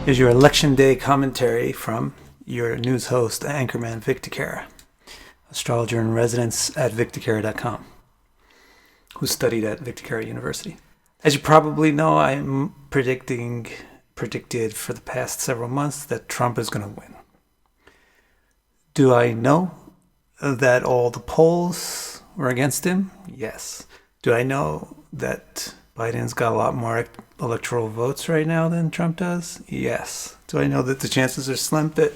is your election day commentary from your news host, anchorman Victicare, astrologer in residence at victicare.com, who studied at Victicare University. As you probably know, I'm predicted for the past several months that Trump is going to win. Do I know that all the polls were against him? Yes. Do I know that Biden's got a lot more electoral votes right now than Trump does? Yes. Do I know that the chances are slim that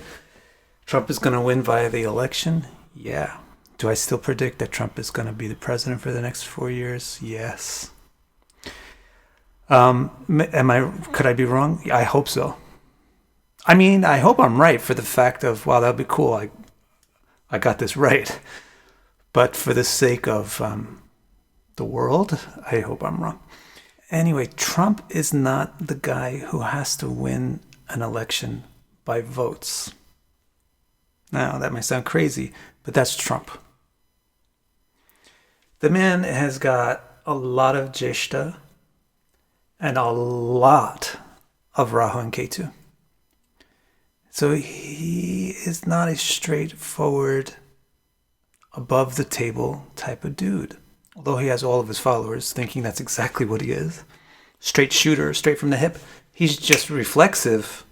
Trump is going to win via the election? Yeah. Do I still predict that Trump is going to be the president for the next 4 years? Yes. Could I be wrong? I hope so. I mean, I hope I'm right for the fact of, wow, that'd be cool. I got this right. But for the sake of the world, I hope I'm wrong. Anyway, Trump is not the guy who has to win an election by votes. Now, that might sound crazy, but that's Trump. The man has got a lot of Jeshta and a lot of Rahu and Ketu. So he is not a straightforward, above-the-table type of dude. Although he has all of his followers thinking that's exactly what he is. Straight shooter, straight from the hip. He's just reflexive,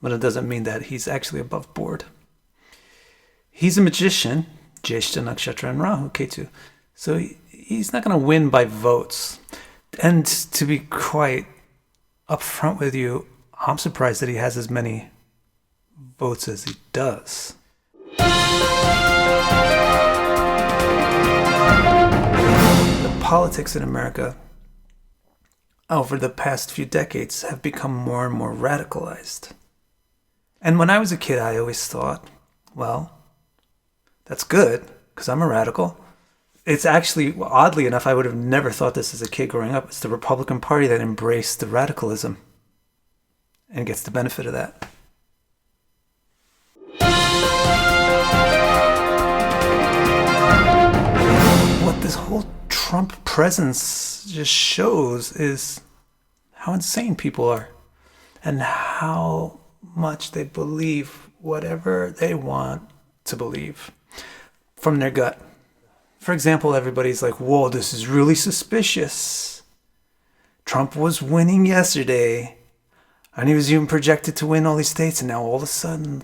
but it doesn't mean that he's actually above board. He's a magician, Jeshta, Nakshatra, and Rahu, Ketu. So he's not going to win by votes. And to be quite upfront with you, I'm surprised that he has as many votes as he does. Politics in America over the past few decades have become more and more radicalized. And when I was a kid, I always thought, well, that's good because I'm a radical. It's actually, oddly enough, I would have never thought this as a kid growing up. It's the Republican Party that embraced the radicalism and gets the benefit of that. What this whole Trump presence just shows is how insane people are and how much they believe whatever they want to believe from their gut. For example, everybody's like, whoa, this is really suspicious. Trump was winning yesterday and he was even projected to win all these states, and now all of a sudden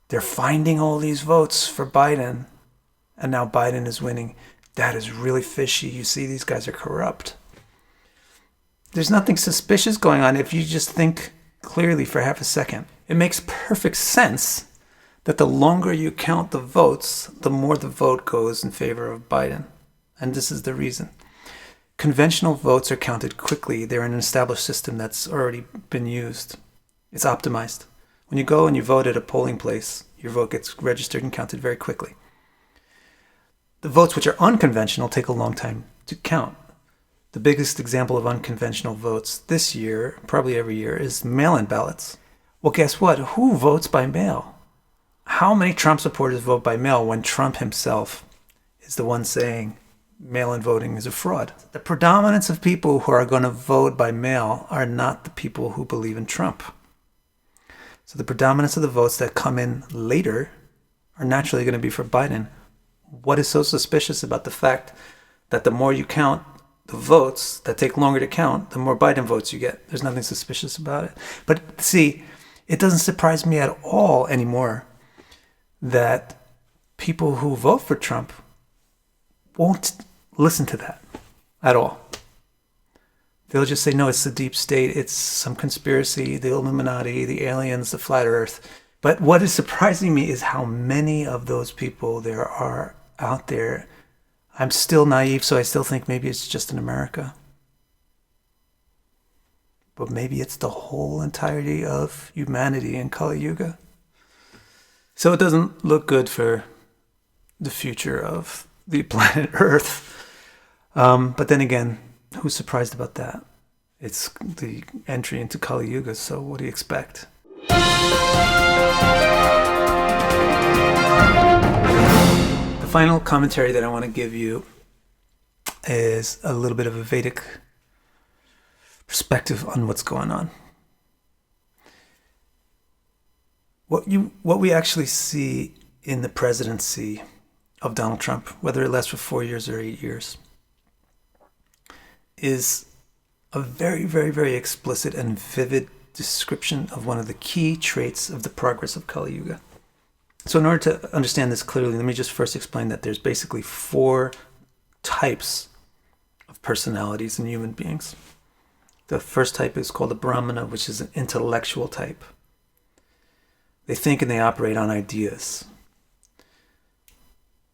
they're finding all these votes for Biden and now Biden is winning. That is really fishy. You see, these guys are corrupt. There's nothing suspicious going on if you just think clearly for half a second. It makes perfect sense that the longer you count the votes, the more the vote goes in favor of Biden. And this is the reason. Conventional votes are counted quickly. They're in an established system that's already been used. It's optimized. When you go and you vote at a polling place, your vote gets registered and counted very quickly. The votes which are unconventional take a long time to count. The biggest example of unconventional votes this year, probably every year, is mail-in ballots. Well, guess what? Who votes by mail? How many Trump supporters vote by mail when Trump himself is the one saying mail-in voting is a fraud? The predominance of people who are going to vote by mail are not the people who believe in Trump. So the predominance of the votes that come in later are naturally going to be for Biden. What is so suspicious about the fact that the more you count the votes that take longer to count, the more Biden votes you get? There's nothing suspicious about it. But see, it doesn't surprise me at all anymore that people who vote for Trump won't listen to that at all. They'll just say, no, it's the deep state, it's some conspiracy, the Illuminati, the aliens, the flat earth. But what is surprising me is how many of those people there are out there. I'm still naive, so I still think maybe it's just in America. But maybe it's the whole entirety of humanity in Kali Yuga. So it doesn't look good for the future of the planet Earth. But then again, who's surprised about that? It's the entry into Kali Yuga, so what do you expect? The final commentary that I want to give you is a little bit of a Vedic perspective on what's going on. What we actually see in the presidency of Donald Trump, whether it lasts for 4 years or 8 years, is a very, very, very explicit and vivid description of one of the key traits of the progress of Kali Yuga. So in order to understand this clearly, let me just first explain that there's basically 4 types of personalities in human beings. The first type is called a Brahmana, which is an intellectual type. They think and they operate on ideas.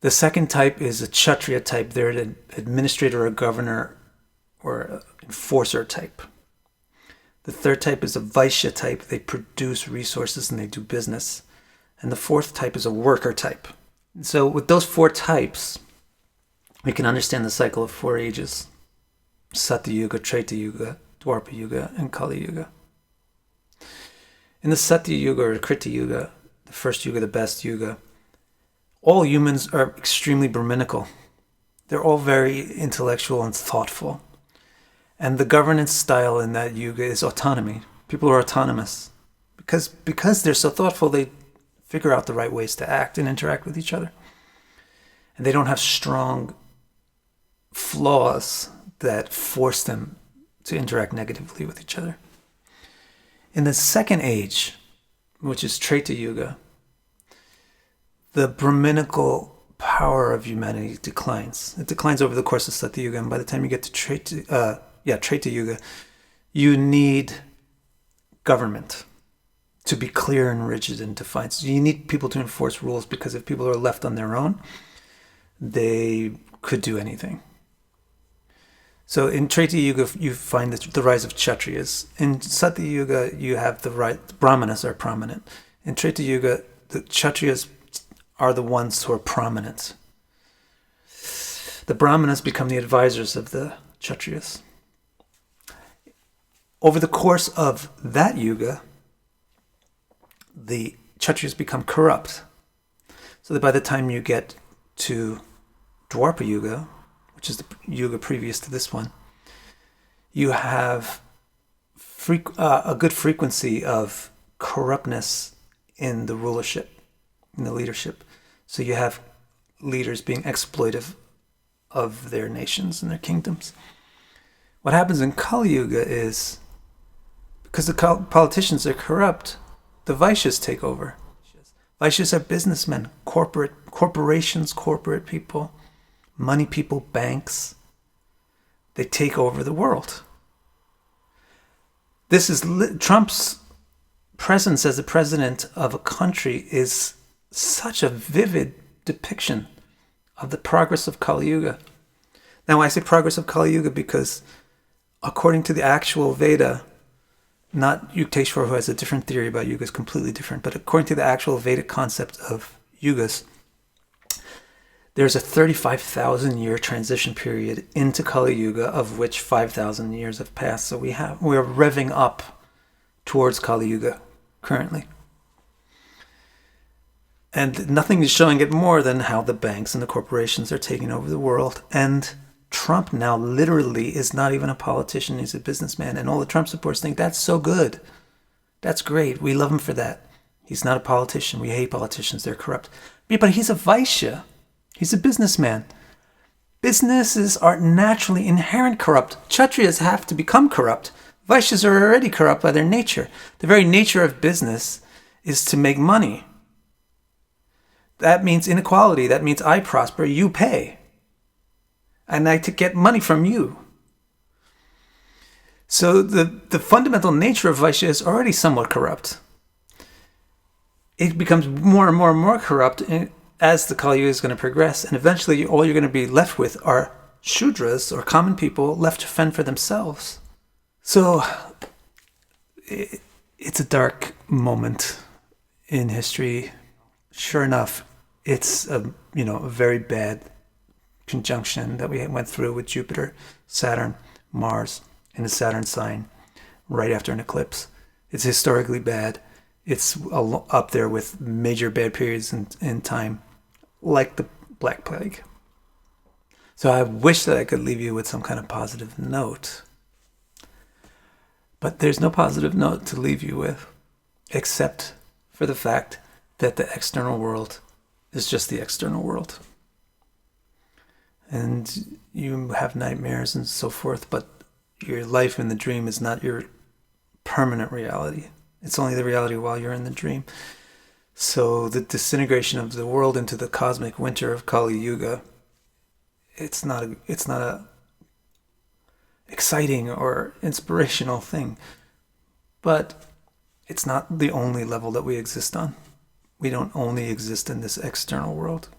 The second type is a Kshatriya type. They're an administrator or governor or enforcer type. The third type is a Vaishya type. They produce resources and they do business. And the fourth type is a worker type. So with those 4 types, we can understand the cycle of 4 ages: Satya Yuga, Treta Yuga, Dwapara Yuga, and Kali Yuga. In the Satya Yuga or Krita Yuga, the first yuga, the best yuga, all humans are extremely Brahminical. They're all very intellectual and thoughtful. And the governance style in that yuga is autonomy. People are autonomous. Because they're so thoughtful, they figure out the right ways to act and interact with each other. And they don't have strong flaws that force them to interact negatively with each other. In the second age, which is Treta Yuga, the Brahminical power of humanity declines. It declines over the course of Satya Yuga, and by the time you get to Treta Yuga, you need government to be clear and rigid and defined. So you need people to enforce rules, because if people are left on their own, they could do anything. So in Treta Yuga, you find the rise of Kshatriyas. In Satya Yuga, you have the Brahmanas are prominent. In Treta Yuga, the Kshatriyas are the ones who are prominent. The Brahmanas become the advisors of the Kshatriyas. Over the course of that yuga, the Kshatriyas become corrupt. So that by the time you get to Dwapara Yuga, which is the yuga previous to this one, you have a good frequency of corruptness in the rulership, in the leadership. So you have leaders being exploitive of their nations and their kingdoms. What happens in Kali Yuga is, because the politicians are corrupt, the Vaishyas take over. Vaishyas are businessmen, corporations, corporate people, money people, banks. They take over the world. This is Trump's presence as the president of a country is such a vivid depiction of the progress of Kali Yuga. Now, I say progress of Kali Yuga because according to the actual Veda, not Yukteswar, who has a different theory about yugas, completely different, but according to the actual Vedic concept of yugas, there's a 35,000 year transition period into Kali Yuga, of which 5,000 years have passed. So we're revving up towards Kali Yuga currently. And nothing is showing it more than how the banks and the corporations are taking over the world. And Trump now literally is not even a politician, he's a businessman. And all the Trump supporters think that's so good. That's great. We love him for that. He's not a politician. We hate politicians. They're corrupt. But he's a Vaishya. He's a businessman. Businesses are naturally inherent corrupt. Kshatriyas have to become corrupt. Vaishyas are already corrupt by their nature. The very nature of business is to make money. That means inequality. That means I prosper, you pay. And I to get money from you. So the fundamental nature of Vaishya is already somewhat corrupt. It becomes more and more and more corrupt as the Kali Yuga is going to progress, and eventually all you're going to be left with are Shudras, or common people, left to fend for themselves. So it's a dark moment in history. Sure enough, it's a very bad conjunction that we went through with Jupiter, Saturn, Mars in a Saturn sign right after an eclipse. It's historically bad. It's up there with major bad periods in time, like the Black Plague. So I wish that I could leave you with some kind of positive note. But there's no positive note to leave you with, except for the fact that the external world is just the external world. And you have nightmares and so forth, but your life in the dream is not your permanent reality. It's only the reality while you're in the dream. So the disintegration of the world into the cosmic winter of Kali Yuga, it's not a exciting or inspirational thing, but it's not the only level that we exist on. We don't only exist in this external world.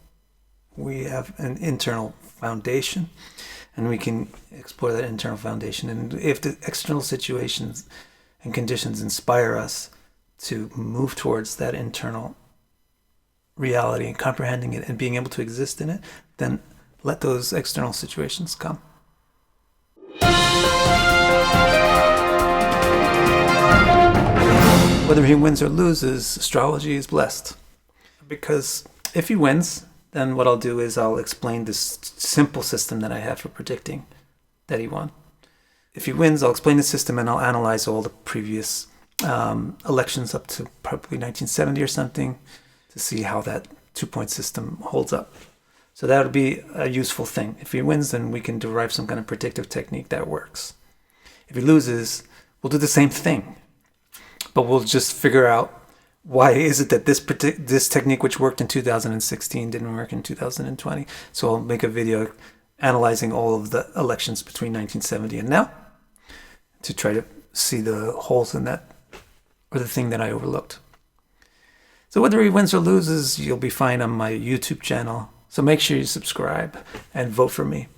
We have an internal foundation, and we can explore that internal foundation. And if the external situations and conditions inspire us to move towards that internal reality and comprehending it and being able to exist in it, then let those external situations come. Whether he wins or loses, astrology is blessed. Because if he wins, then what I'll do is I'll explain this simple system that I have for predicting that he won. If he wins, I'll explain the system and I'll analyze all the previous elections up to probably 1970 or something to see how that 2-point system holds up. So that would be a useful thing. If he wins, then we can derive some kind of predictive technique that works. If he loses, we'll do the same thing, but we'll just figure out why is it that this technique which worked in 2016 didn't work in 2020. So I'll make a video analyzing all of the elections between 1970 and now to try to see the holes in that, or the thing that I overlooked. So whether he wins or loses, you'll be fine on my YouTube channel. So make sure you subscribe and vote for me.